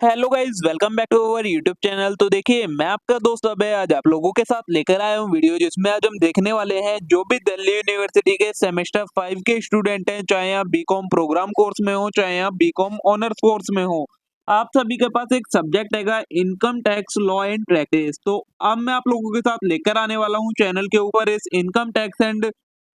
Hello guys, welcome back to our YouTube channel. तो देखिए, मैं आपका दोस्त अभय आज आप लोगों के साथ लेकर आया हूँ वीडियो, जिसमें आज हम देखने वाले हैं जो भी दिल्ली यूनिवर्सिटी के सेमेस्टर 5 के स्टूडेंट हैं, चाहे आप बीकॉम प्रोग्राम कोर्स में हो, चाहे आप बीकॉम ऑनर्स कोर्स में हो, आप सभी के पास एक सब्जेक्ट हैगा income tax law and practice. तो अब मैं आप लोगों के साथ लेकर आने वाला हूँ चैनल के ऊपर इस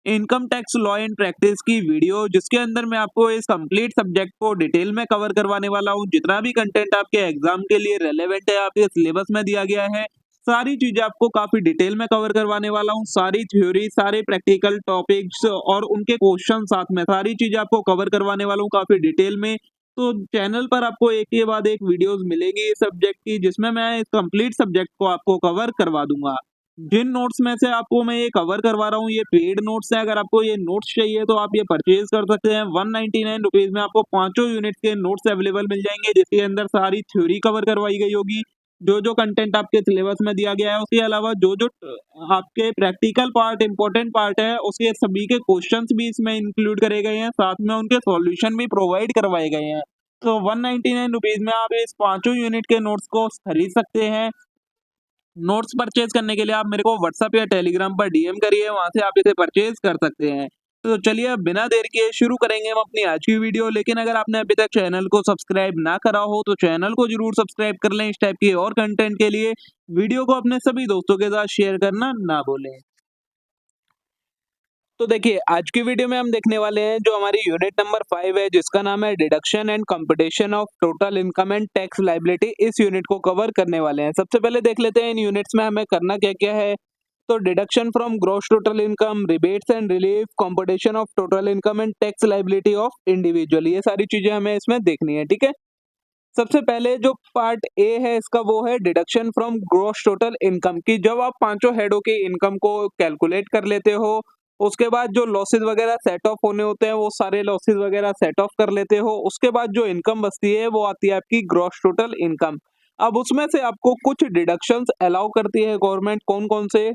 income tax law and practice की वीडियो, जिसके अंदर मैं आपको इस कंप्लीट सब्जेक्ट को डिटेल में कवर करवाने वाला हूँ। जितना भी कंटेंट आपके एग्जाम के लिए रेलेवेंट है, आपके सिलेबस में दिया गया है, सारी चीजें आपको काफी डिटेल में कवर करवाने वाला हूँ। सारी थ्योरी, सारे प्रैक्टिकल टॉपिक्स और उनके क्वेश्चन साथ में सारी चीजें आपको कवर करवाने वाला हूँ काफी डिटेल में। तो चैनल पर आपको एक के बाद एक वीडियोस मिलेगी इस सब्जेक्ट की, जिसमें मैं इस कंप्लीट सब्जेक्ट को आपको कवर करवा दूंगा। जिन नोट्स में से आपको मैं ये कवर करवा रहा हूँ, ये पेड नोट्स है। अगर आपको ये नोट्स चाहिए तो आप ये परचेज कर सकते हैं। 199 रुपीज में आपको पांचों यूनिट के नोट्स अवेलेबल मिल जाएंगे, जिसके अंदर सारी थ्योरी कवर करवाई गई होगी। जो जो कंटेंट आपके सिलेबस में दिया गया है, उसके अलावा जो जो आपके प्रैक्टिकल पार्ट, इंपॉर्टेंट पार्ट है, उसके सभी के क्वेश्चंस भी इसमें इंक्लूड करे गए हैं, साथ में उनके सॉल्यूशन भी प्रोवाइड करवाए गए हैं। तो 199 रुपीज में आप इस पांचों यूनिट के नोट्स को खरीद सकते हैं। नोट्स परचेज करने के लिए आप मेरे को व्हाट्सएप या टेलीग्राम पर डीएम करिए, वहां से आप इसे परचेज कर सकते हैं। तो चलिए, अब बिना देर किए शुरू करेंगे हम अपनी आज की वीडियो। लेकिन अगर आपने अभी तक चैनल को सब्सक्राइब ना करा हो तो चैनल को जरूर सब्सक्राइब कर लें इस टाइप की और कंटेंट के लिए। वीडियो को अपने सभी दोस्तों के साथ शेयर करना ना भूलें। तो देखिए, आज की वीडियो में हम देखने वाले हैं जो हमारी यूनिट नंबर 5 है, जिसका नाम है deduction and computation of total income and tax liability. इस यूनिट को कवर करने वाले हैं। सबसे पहले देख लेते हैं इन यूनिट्स में हमें करना क्या क्या है। तो deduction from gross total income, rebates and relief, computation of total income and tax liability of individual, ये सारी चीजें हमें इसमें देखनी है। ठीक है, सबसे पहले जो पार्ट ए है इसका, वो है deduction from gross total income की। जब आप पांचों हेडों की इनकम को कैलकुलेट कर लेते हो, उसके बाद जो लॉसेस वगैरह सेट ऑफ होने होते हैं, वो सारे लॉसेस वगैरह सेट ऑफ कर लेते हो। उसके बाद जो इनकम बचती है वो आती है आपकी ग्रॉस टोटल इनकम। अब उसमें से आपको कुछ डिडक्शंस अलाउ करती है गवर्नमेंट। कौन कौन से?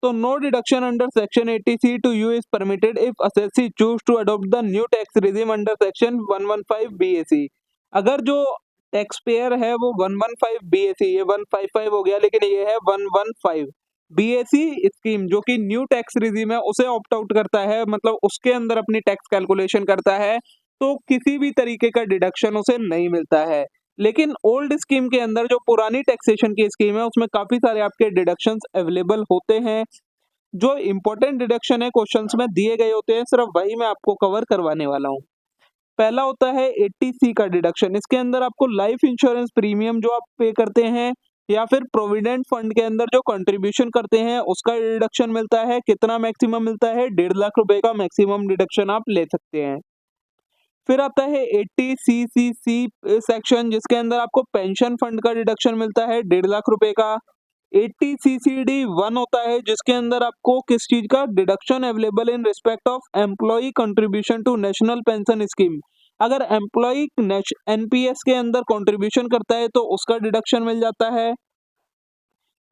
तो no deduction under section 80C to you is permitted if assessee choose to adopt the new tax regime under section 115 BAC। अगर जो टैक्स पेयर है वो 115 BAC, ये 155 हो गया, लेकिन ये है 115 BAC स्कीम, जो कि न्यू टैक्स रिजीम है, उसे ऑप्ट आउट करता है, मतलब उसके अंदर अपनी टैक्स कैलकुलेशन करता है, तो किसी भी तरीके का डिडक्शन उसे नहीं मिलता है। लेकिन ओल्ड स्कीम के अंदर, जो पुरानी टैक्सेशन की स्कीम है, उसमें काफी सारे आपके डिडक्शंस अवेलेबल होते हैं। जो इंपॉर्टेंट डिडक्शन है क्वेश्चंस में दिए गए होते हैं, सिर्फ वही मैं आपको कवर करवाने वाला हूँ। पहला होता है 80C का डिडक्शन। इसके अंदर आपको लाइफ इंश्योरेंस प्रीमियम जो आप पे करते हैं, या फिर प्रोविडेंट फंड के अंदर जो कंट्रीब्यूशन करते हैं, उसका डिडक्शन मिलता है। कितना मैक्सिमम मिलता है? 1.5 लाख रुपए का मैक्सिमम डिडक्शन आप ले सकते हैं। फिर आता है 80CCC सेक्शन, जिसके अंदर आपको पेंशन फंड का डिडक्शन मिलता है 1.5 लाख रुपए का। 80CCD1 होता है, जिसके अंदर आपको किस चीज का deduction available in respect of employee contribution to national pension scheme. अगर एम्प्लॉय एनपीएस के अंदर कंट्रीब्यूशन करता है तो उसका डिडक्शन मिल जाता है।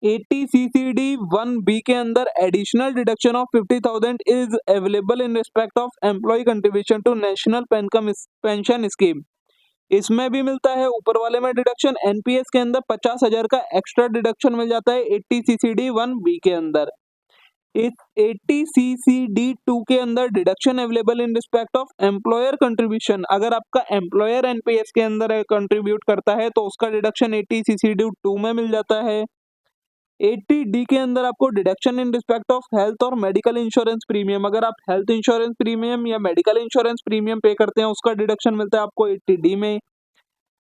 80CCD1B के अंदर additional deduction of 50,000 is available in respect of employee contribution to national pension scheme. इसमें भी मिलता है ऊपर वाले में डिडक्शन। एनपीएस के अंदर 50,000 का एक्स्ट्रा डिडक्शन मिल जाता है 80CCD1B के अंदर। इस 80CCD2 के अंदर deduction available in respect of employer contribution. अगर आपका एम्प्लॉयर एनपीएस के अंदर कंट्रीब्यूट करता है तो उसका डिडक्शन 80CCD2 में मिल जाता है। 80D के अंदर आपको deduction in respect of health और मेडिकल इंश्योरेंस प्रीमियम। अगर आप हेल्थ इंश्योरेंस प्रीमियम या मेडिकल इंश्योरेंस प्रीमियम पे करते हैं, उसका डिडक्शन मिलता है आपको 80D में।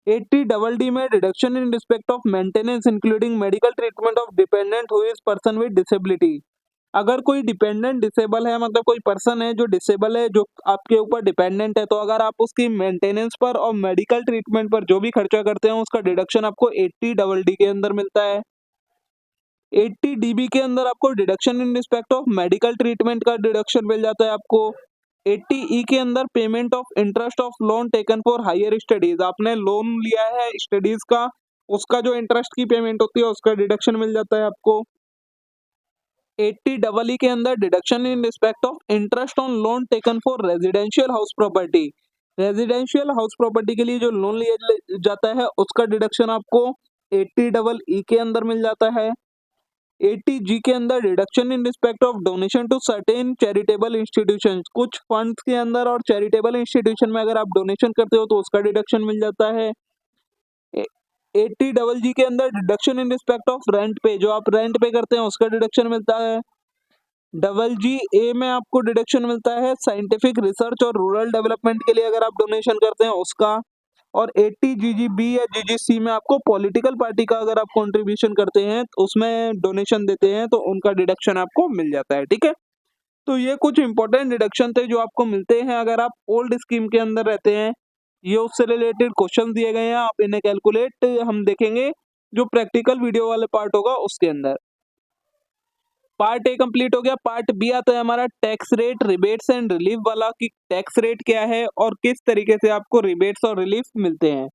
80DD में deduction in respect of maintenance including medical treatment of dependent who is person with disability. अगर कोई डिपेंडेंट डिसेबल है, मतलब कोई पर्सन है जो डिसेबल है, जो आपके ऊपर डिपेंडेंट है, तो अगर आप उसकी मेंटेनेंस पर और मेडिकल ट्रीटमेंट पर जो भी खर्चा करते हैं, उसका डिडक्शन आपको 80DD के अंदर मिलता है। 80DB के अंदर आपको deduction in respect of medical treatment का डिडक्शन मिल जाता है आपको। 80E के अंदर payment of interest of loan taken for higher studies. आपने लोन लिया है स्टडीज का, उसका जो इंटरेस्ट की पेमेंट होती है उसका डिडक्शन मिल जाता है आपको। 80EE के अंदर deduction in respect of interest on loan taken for residential house property. Residential house property के लिए जो लोन लिया जाता है उसका डिडक्शन आपको 80EE के अंदर मिल जाता है। 80G के अंदर reduction in respect of donation to certain charitable institutions, कुछ फंड्स के अंदर और चैरिटेबल इंस्टीट्यूशन में अगर आप डोनेशन करते हो तो उसका डिडक्शन मिल जाता है। 80GG के अंदर deduction in respect of rent पे, जो आप रेंट पे करते हैं उसका डिडक्शन मिलता है। GGA में आपको डिडक्शन मिलता है साइंटिफिक रिसर्च और रूरल डेवलपमेंट के लिए अगर आप डोनेशन करते हैं उसका। और 80GGB या GGC में आपको पॉलिटिकल पार्टी का अगर आप कंट्रीब्यूशन करते हैं तो उसमें डोनेशन देते हैं तो उनका डिडक्शन आपको मिल जाता है। ठीक है, तो ये कुछ इंपॉर्टेंट डिडक्शन थे जो आपको मिलते हैं अगर आप ओल्ड स्कीम के अंदर रहते हैं। ये उससे रिलेटेड क्वेश्चन दिए गए हैं, आप इन्हें कैलकुलेट हम देखेंगे जो प्रैक्टिकल वीडियो वाले पार्ट होगा उसके अंदर। पार्ट ए कंप्लीट हो गया। पार्ट बी आता है हमारा tax rate, rebates and relief वाला, कि टैक्स रेट क्या है और किस तरीके से आपको रिबेट्स और रिलीफ मिलते हैं।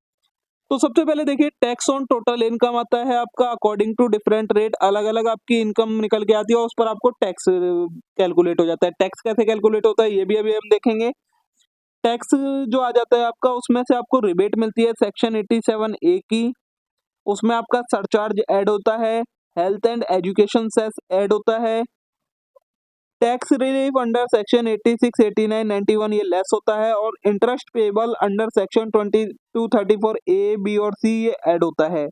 तो सबसे पहले देखिए, टैक्स ऑन टोटल इनकम आता है आपका अकॉर्डिंग टू डिफरेंट रेट, अलग अलग आपकी इनकम निकल के आती है और उस पर आपको टैक्स कैलकुलेट हो जाता है। टैक्स कैसे कैलकुलेट होता है ये भी अभी हम देखेंगे। टैक्स जो आ जाता है आपका, उसमें से आपको रिबेट मिलती है सेक्शन 87A की, उसमें आपका सरचार्ज ऐड होता है, health and education cess add होता है, टैक्स रिलीफ अंडर सेक्शन 86, 89, 91 ये लेस होता है, और interest payable under section 2234A, B और C ये ऐड होता है।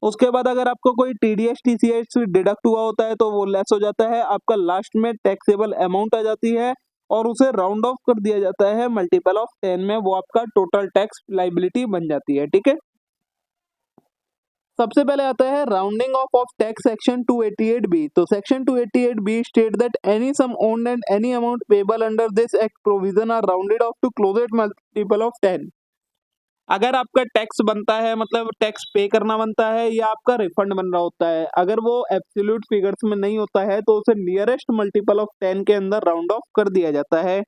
उसके बाद अगर आपको कोई TDS TCS डिडक्ट हुआ होता है तो वो लेस हो जाता है, आपका लास्ट में टैक्सेबल अमाउंट आ जाती है और उसे राउंड ऑफ कर दिया जाता है मल्टीपल ऑफ 10 में, वो आपका टोटल टैक्स लाइबिलिटी बन जाती है। ठीक है, सबसे पहले आता है rounding off tax section 288B। तो section 288B state that any sum owned and any amount payable under this act provision are rounded off to closest multiple of 10। अगर आपका टैक्स बनता है, मतलब टैक्स पे करना बनता है या आपका रिफंड बन रहा होता है, अगर वो एब्सोल्यूट फिगर्स में नहीं होता है तो उसे नियरेस्ट मल्टीपल ऑफ 10 के अंदर राउंड ऑफ कर दिया जाता है।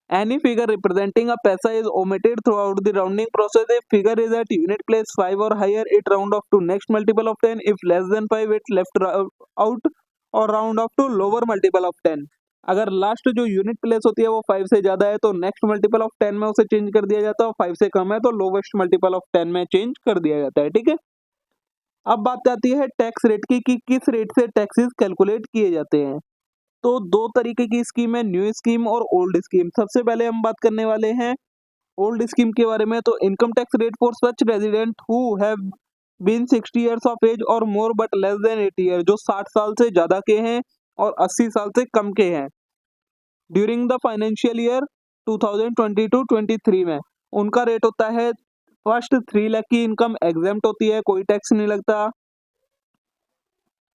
Any figure representing a paisa is omitted throughout the rounding process. If figure is at unit place 5 or higher, it round off to next multiple of 10. If less than 5, it left out और round off to lower multiple of 10। अगर last जो unit place होती है वो 5 से ज्यादा है तो नेक्स्ट मल्टीपल ऑफ 10 में उसे चेंज कर दिया जाता है, और 5 से कम है तो लोवेस्ट मल्टीपल ऑफ 10 में चेंज कर दिया जाता है। ठीक है, अब बात आती है टैक्स रेट की कि किस रेट से टैक्सेस कैलकुलेट किए जाते हैं। तो दो तरीके की स्कीम है, न्यू स्कीम और ओल्ड स्कीम। सबसे पहले हम बात करने वाले हैं ओल्ड स्कीम के बारे में। तो income tax rate for such resident who have been 60 years of age और more but less than 80 year, जो 60 साल से ज्यादा के हैं और 80 साल से कम के हैं, ड्यूरिंग द फाइनेंशियल ईयर 2022-23 में उनका रेट होता है, फर्स्ट 3 लाख की इनकम एग्जेम्प्ट होती है, कोई टैक्स नहीं लगता।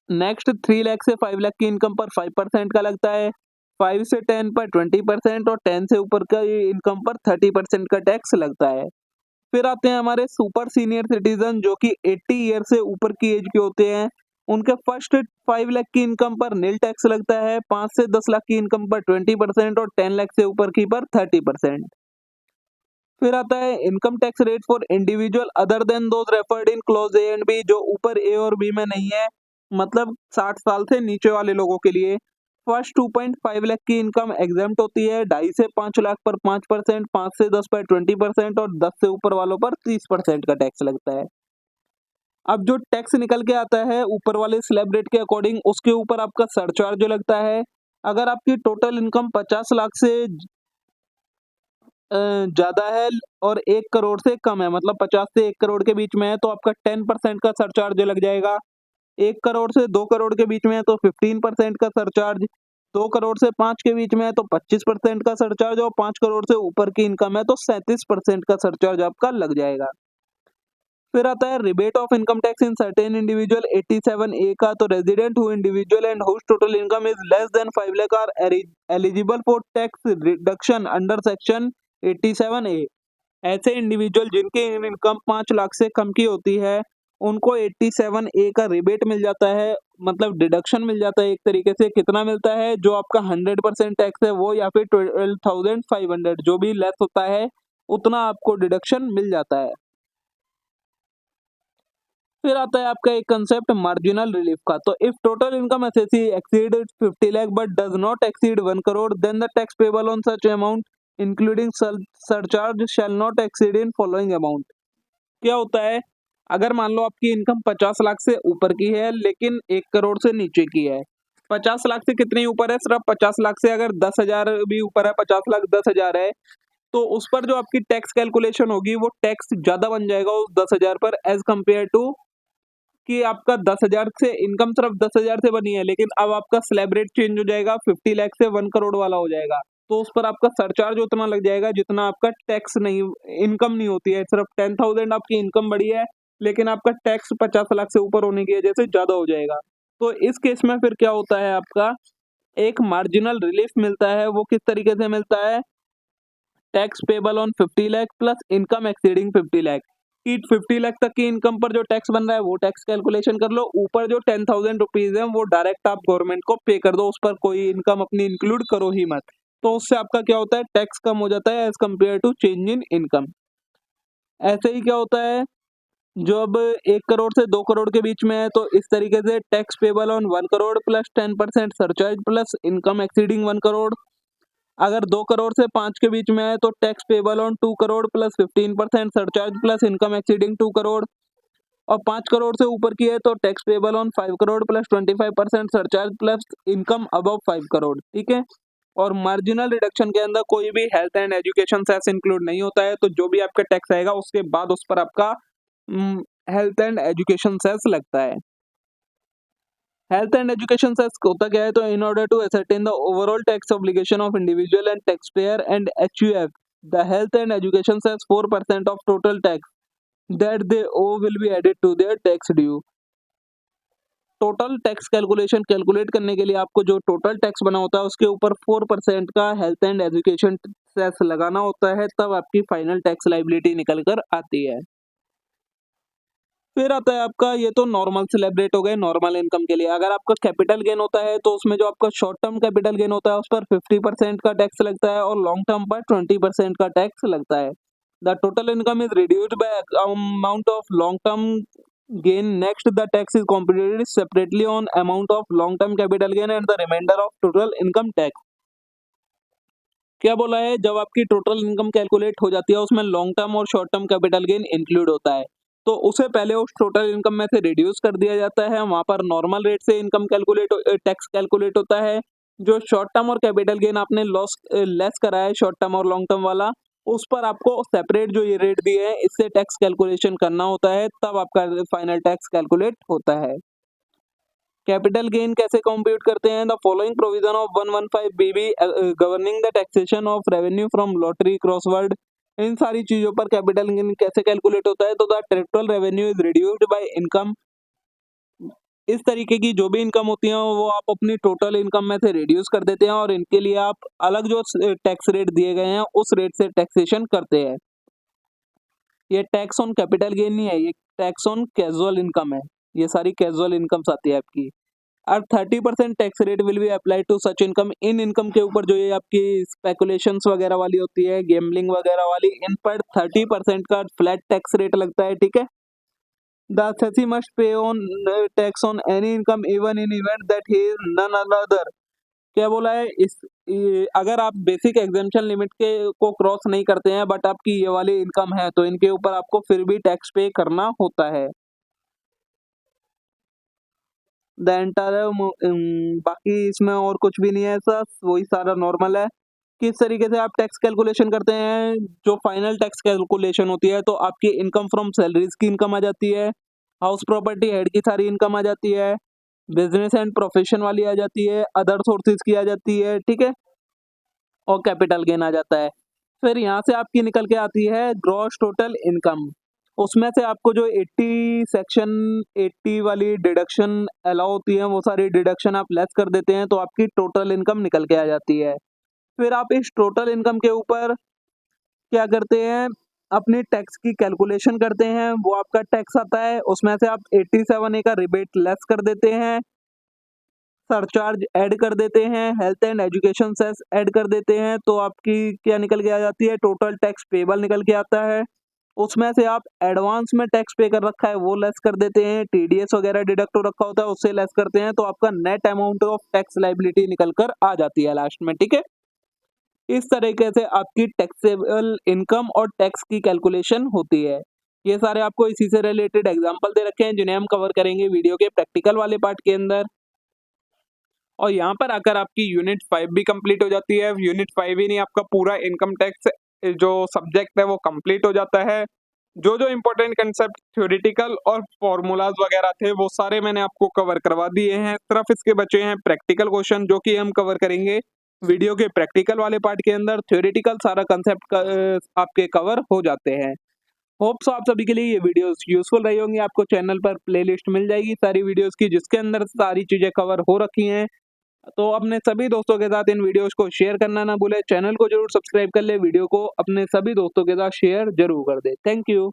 नेक्स्ट 3 लाख से 5 लाख की इनकम पर 5% का लगता है, 5 से 10 पर 20% और 10 से ऊपर का इनकम पर 30% का टैक्स लगता है। फिर आते हैं हमारे सुपर सीनियर सिटीजन जो कि 80 ईयर से ऊपर की एज के होते हैं, उनके फर्स्ट 5 लाख की इनकम पर नील टैक्स लगता है, 5 से 10 लाख की इनकम पर 20% और 10 लाख से ऊपर की पर 30%। फिर आता है income tax rate for individual other than those referred in clause A and B, जो ऊपर ए और बी में नहीं है, मतलब 60 साल से नीचे वाले लोगों के लिए। फर्स्ट 2.5 लाख की इनकम एग्जेम्प्ट होती है, 2.5 से 5 लाख पर 5%, 5 से 10 पर 20% और 10 से ऊपर वालों पर 30% का टैक्स लगता है। अब जो टैक्स निकल के आता है ऊपर वाले स्लैब रेट के अकॉर्डिंग, उसके ऊपर आपका सरचार्ज जो लगता है। अगर आपकी टोटल इनकम 50 लाख से ज्यादा है और 1 करोड़ से कम है, मतलब 50 से 1 करोड़ के बीच में है तो आपका 10% का सरचार्ज लग जाएगा। 1 करोड़ से 2 करोड़ के बीच में है तो 15% का सरचार्ज, 2 करोड़ से 5 के बीच में है तो 25% का सरचार्ज, और 5 करोड़ से ऊपर की इनकम है तो 37% का सरचार्ज आपका लग जाएगा। फिर आता है rebate of income tax in certain individual 87A का। तो resident who individual and whose total income is less than 5 lakh are eligible for tax reduction under section 87A। ऐसे इंडिविजुअल जिनकी इनकम 5 लाख से कम की होती है उनको 87A का रिबेट मिल जाता है, मतलब डिडक्शन मिल जाता है। एक तरीके से कितना मिलता है, जो आपका 100% टैक्स है वो, या फिर 12,500 जो भी लेस होता है उतना आपको डिडक्शन मिल जाता है। फिर आता है आपका एक कंसेप्ट मार्जिनल रिलीफ का। तो if total income SSC exceed 50 lakh but does not exceed 1 crore then the tax payable on such amount including surcharge shall not exceed in following amount. क्या होता है, अगर मान लो आपकी इनकम 50 लाख से ऊपर की है लेकिन 1 करोड़ से नीचे की है। 50 लाख से कितनी ऊपर है, सिर्फ 50 लाख से अगर 10,000 भी ऊपर है, 50 लाख 10,000 है, तो उस पर जो आपकी टैक्स कैलकुलेशन होगी वो टैक्स ज्यादा बन जाएगा उस 10,000 पर, एज कम्पेयर टू कि आपका 10,000 से इनकम सिर्फ 10,000 से बनी है, लेकिन अब आपका स्लैब रेट चेंज हो जाएगा, 50 लाख से 1 करोड़ वाला हो जाएगा, तो उस पर आपका सरचार्ज उतना लग जाएगा जितना आपका टैक्स नहीं, इनकम नहीं होती है। सिर्फ 10,000 आपकी इनकम बढ़ी है लेकिन आपका टैक्स 50 लाख से ऊपर होने की वजह से ज्यादा हो जाएगा। तो इस केस में फिर क्या होता है, आपका एक मार्जिनल रिलीफ मिलता है। वो किस तरीके से मिलता है, tax payable on 50 lakh plus income exceeding 50 lakh. कि 50 लाख तक की इनकम पर जो टैक्स बन रहा है वो टैक्स कैलकुलेशन कर लो, ऊपर जो 10,000 रुपीज है वो डायरेक्ट आप गवर्नमेंट को पे कर दो, उस पर कोई इनकम अपनी इंक्लूड करो ही मत। तो उससे आपका क्या होता है, टैक्स कम हो जाता है as compare to change in income. ऐसे ही क्या होता है, जो अब 1 करोड़ से 2 करोड़ के बीच में है तो इस तरीके से tax payable on 1 crore plus 10% surcharge plus income exceeding 1 crore. अगर 2 करोड़ से 5 के बीच में है तो tax payable on 2 crore plus 15% surcharge plus income exceeding 2 crore. और 5 करोड़ से ऊपर की है तो tax payable on 5 crore plus 25% surcharge plus income above 5 crore. ठीक है। और मार्जिनल रिडक्शन के अंदर कोई भी health and education cess include नहीं होता है, तो जो भी आपका टैक्स आएगा उसके बाद उस पर आपका हेल्थ एंड एजुकेशन सेस लगता है। हेल्थ एंड एजुकेशन सेस होता क्या है, तो in order to ascertain the overall tax obligation of individual and tax payer and HUF the health and education cess 4% of total tax that they owe will be added to their tax due. Total tax calculation calculate करने के लिए आपको जो total tax बना होता है उसके ऊपर 4% का हेल्थ एंड एजुकेशन सेस लगाना होता है, तब आपकी फाइनल टैक्स लाइबिलिटी निकल कर आती है। फिर आता है आपका, ये तो नॉर्मल सेलिब्रेट हो गए नॉर्मल इनकम के लिए। अगर आपका कैपिटल गेन होता है तो उसमें जो आपका शॉर्ट टर्म कैपिटल गेन होता है उस पर 50% का टैक्स लगता है और लॉन्ग टर्म पर 20% का टैक्स लगता है। The total income is reduced by amount of long term gain, next the tax is computed separately on amount of long term capital gain and the reminder of total income tax. क्या बोला है, जब आपकी total income calculate हो जाती है उसमें long term और short term capital gain include होता है, तो उसे पहले उस टोटल इनकम में से रिड्यूस कर दिया जाता है। वहां पर नॉर्मल रेट से इनकम कैलकुलेट टैक्स कैलकुलेट होता है। जो शॉर्ट टर्म और कैपिटल गेन आपने लॉस लेस करा है, शॉर्ट टर्म और लॉन्ग टर्म वाला, उस पर आपको सेपरेट जो ये रेट दिए हैं इससे टैक्स कैलकुलेशन करना होता है, तब आपका फाइनल टैक्स कैलकुलेट होता है। कैपिटल गेन कैसे कंप्यूट करते हैं, the following provision of 115 BB governing the taxation of revenue from lottery crossword. इन सारी चीजों पर कैपिटल गेन कैसे कैलकुलेट होता है, तो the total revenue is reduced bye income. इस तरीके की जो भी इनकम होती है वो आप अपनी टोटल इनकम में से रिड्यूस कर देते हैं और इनके लिए आप अलग जो टैक्स रेट दिए गए हैं उस रेट से टैक्सेशन करते हैं। ये टैक्स ऑन कैपिटल गेन नहीं है, ये टैक्स ऑन कैजुअल इनकम है। ये सारी कैजुअल इनकम्स आती है आपकी। और 30% tax rate will be apply to such income. इन इनकम के ऊपर जो ये आपकी स्पेकुलेशंस वगैरह वाली होती है, गेमलिंग वगैरह वाली, इन पर 30% का फ्लैट टैक्स रेट लगता है। ठीक है। The assessee must pay on tax on any income even in event that he is none other. क्या बोला है, अगर आप बेसिक एग्जेम्पशन लिमिट के को क्रॉस नहीं करते हैं बट आपकी ये वाली इनकम है तो इनके ऊपर आपको फिर भी टैक्स पे करना होता है। द एंटायर बाकी इसमें और कुछ भी नहीं है, ऐसा वही सारा नॉर्मल है। किस तरीके से आप टैक्स कैलकुलेशन करते हैं, जो फाइनल टैक्स कैलकुलेशन होती है तो आपकी इनकम फ्रॉम सैलरीज की इनकम आ जाती है, हाउस प्रॉपर्टी हेड की सारी इनकम आ जाती है, बिजनेस एंड प्रोफेशन वाली आ जाती है, अदर सोर्सेज की आ जाती है। ठीक है। और कैपिटल गेन आ जाता है। फिर यहाँ से आपकी निकल के आती है ग्रॉस टोटल इनकम। उसमें से आपको जो 80 सेक्शन 80 वाली डिडक्शन अलाउ होती है वो सारी डिडक्शन आप लेस कर देते हैं तो आपकी टोटल इनकम निकल के आ जाती है। फिर आप इस टोटल इनकम के ऊपर क्या करते हैं, अपनी टैक्स की कैलकुलेशन करते हैं। वो आपका टैक्स आता है, उसमें से आप 87A का रिबेट लेस कर देते हैं, सरचार्ज ऐड कर देते हैं, health and education cess add कर देते हैं, तो आपकी क्या निकल के आ जाती है, टोटल टैक्स पेबल निकल के आता है। उसमें से आप एडवांस में टैक्स पे कर रखा है वो लेस कर देते हैं, टीडीएस वगैरह डिडक्ट हो रखा होता है उससे लेस करते हैं, तो आपका net amount of tax liability निकल कर आ जाती है लास्ट में। ठीक है। इस तरीके से आपकी टैक्सेबल इनकम और टैक्स की कैलकुलेशन होती है। ये सारे आपको इसी से रिलेटेड एग्जांपल दे रखे हैं जिन्हें हम कवर करेंगे वीडियो के प्रैक्टिकल वाले पार्ट के अंदर। और यहाँ पर आकर आपकी यूनिट 5 भी कंप्लीट हो जाती है। यूनिट 5 ही नहीं, आपका पूरा इनकम टैक्स जो सब्जेक्ट है वो कंप्लीट हो जाता है। जो जो इम्पोर्टेंट कंसेप्ट थ्योरेटिकल और फॉर्मूलाज वगैरह थे वो सारे मैंने आपको कवर करवा दिए हैं। सिर्फ इसके बचे हैं प्रैक्टिकल क्वेश्चन जो कि हम कवर करेंगे वीडियो के प्रैक्टिकल वाले पार्ट के अंदर। थ्योरेटिकल सारा कंसेप्ट आपके कवर हो जाते हैं। होप सो आप सभी के लिए ये वीडियोस यूजफुल रही होंगी। आपको चैनल पर प्लेलिस्ट मिल जाएगी सारी वीडियोस की जिसके अंदर सारी चीजें कवर हो रखी हैं। तो अपने सभी दोस्तों के साथ इन वीडियोस को शेयर करना ना भूले। चैनल को जरूर सब्सक्राइब कर ले, वीडियो को अपने सभी दोस्तों के साथ शेयर जरूर कर दे। Thank you.